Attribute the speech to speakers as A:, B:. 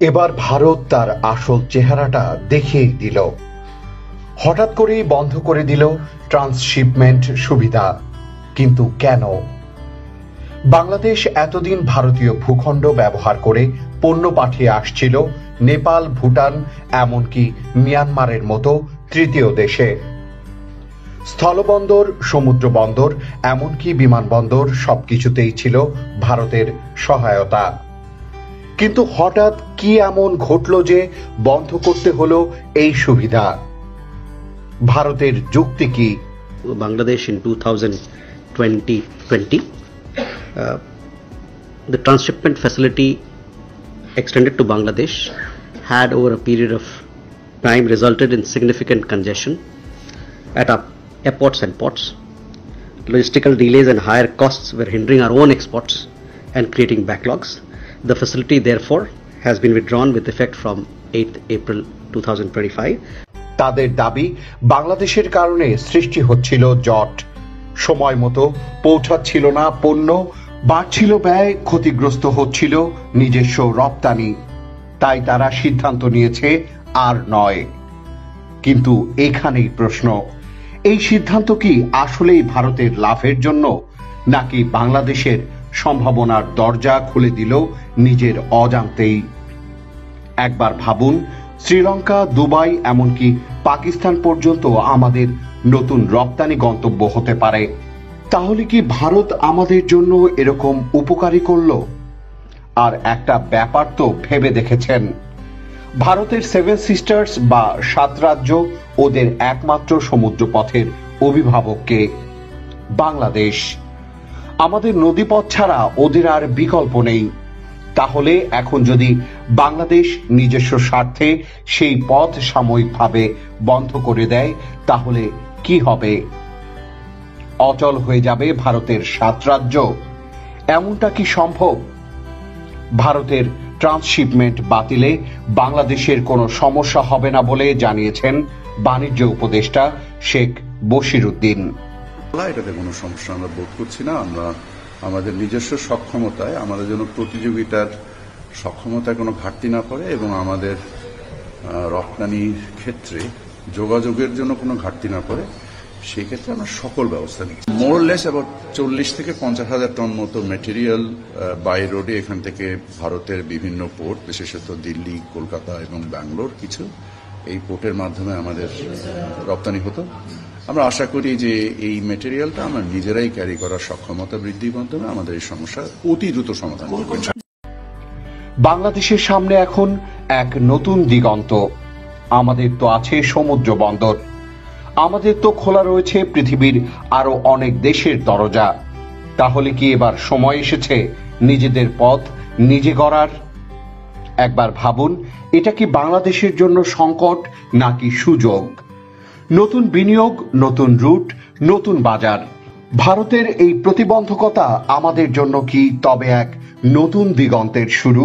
A: এবার ভারত তার আসল চেহারাটা দেখিয়ে দিল। হঠাৎ করেই বন্ধ করে দিল ট্রান্সশিপমেন্ট সুবিধা। কিন্তু কেন? বাংলাদেশ এতদিন ভারতীয় ভূখণ্ড ব্যবহার করে পণ্য পাঠিয়ে আসছিল নেপাল, ভুটান, এমনকি মিয়ানমারের মতো তৃতীয় দেশে। স্থলবন্দর, সমুদ্র বন্দর, এমনকি বিমানবন্দর সবকিছুতেই ছিল ভারতের সহায়তা। কিন্তু হঠাৎ কি এমন ঘটল যে বন্ধ করতে হলো এই সুবিধা? ভারতের যুক্তি কি?
B: Bangladesh in 2020, the transshipment facility extended to Bangladesh had over a period of time resulted in significant congestion at our airports and ports. Logistical delays and higher costs were hindering our own exports and creating backlogs. The facility therefore has been withdrawn with effect from 8th April 2025.
A: তাদের দাবি, বাংলাদেশের কারণে সৃষ্টি হচ্ছিল জট, সময় মতো পৌঁছাচ্ছিল না পণ্য, বাড়ছিল ব্যয়, ক্ষতিগ্রস্ত হচ্ছিল নিজস্ব রপ্তানি। তাই তারা সিদ্ধান্ত নিয়েছে আর নয়। কিন্তু এখানেই প্রশ্ন, এই সিদ্ধান্ত কি আসলেই ভারতের লাভের জন্য, নাকি বাংলাদেশের সম্ভাবনার দরজা খুলে দিল নিজের অজান্তেই? একবার ভাবুন, শ্রীলঙ্কা, দুবাই, এমনকি পাকিস্তান পর্যন্ত আমাদের নতুন রপ্তানি গন্তব্য হতে পারে। তাহলে কি ভারত আমাদের জন্য এরকম উপকারী করল? আর একটা ব্যাপার তো ভেবে দেখেছেন, ভারতের সেভেন সিস্টার্স বা সাত রাজ্য, ওদের একমাত্র সমুদ্রপথের অভিভাবককে বাংলাদেশ। আমাদের নদীপথ ছাড়া ওদের আর বিকল্প নেই। তাহলে এখন যদি বাংলাদেশ নিজস্ব স্বার্থে সেই পথ সাময়িকভাবে বন্ধ করে দেয়, তাহলে কি হবে? অচল হয়ে যাবে ভারতের সাত রাজ্য? এমনটা কি সম্ভব? ভারতের ট্রান্সশিপমেন্ট বাতিলে বাংলাদেশের কোনো সমস্যা হবে না বলে জানিয়েছেন বাণিজ্য উপদেষ্টা শেখ বশিরউদ্দিন।
C: এটাতে কোনো সমস্যা আমরা বোধ করছি না। আমরা আমাদের নিজস্ব সক্ষমতায়, আমাদের জন্য প্রতিযোগিতার সক্ষমতায় কোনো ঘাটতি না পড়ে এবং আমাদের রপ্তানির ক্ষেত্রে যোগাযোগের জন্য কোনো ঘাটতি না পড়ে, সেই ক্ষেত্রে আমরা সকল ব্যবস্থা নিচ্ছি। মোরলেস অ্যাবাউট 40 থেকে 50,000 টন মতো মেটেরিয়াল বাই রোডে এখান থেকে ভারতের বিভিন্ন পোর্ট, বিশেষত দিল্লি, কলকাতা এবং ব্যাঙ্গালোর, কিছু এই পোর্টের মাধ্যমে আমাদের রপ্তানি হতো। আমরা আশা করি যে এই মেটেরিয়ালটা আমরা নিজেরাই ক্যারি করার সক্ষমতা বৃদ্ধির মাধ্যমে আমাদের এই সমস্যা অতি দ্রুত সমাধান করব।
A: বাংলাদেশের সামনে এখন এক নতুন দিগন্ত। আমাদের তো আছে সমুদ্র বন্দর, আমাদের তো খোলা রয়েছে পৃথিবীর আরো অনেক দেশের দরজা। তাহলে কি এবার সময় এসেছে নিজেদের পথ নিজে গড়ার? একবার ভাবুন, এটা কি বাংলাদেশের জন্য সংকট নাকি সুযোগ? নতুন বিনিয়োগ, নতুন রুট, নতুন বাজার। ভারতের এই প্রতিবন্ধকতা আমাদের জন্য কি তবে এক নতুন দিগন্তের শুরু?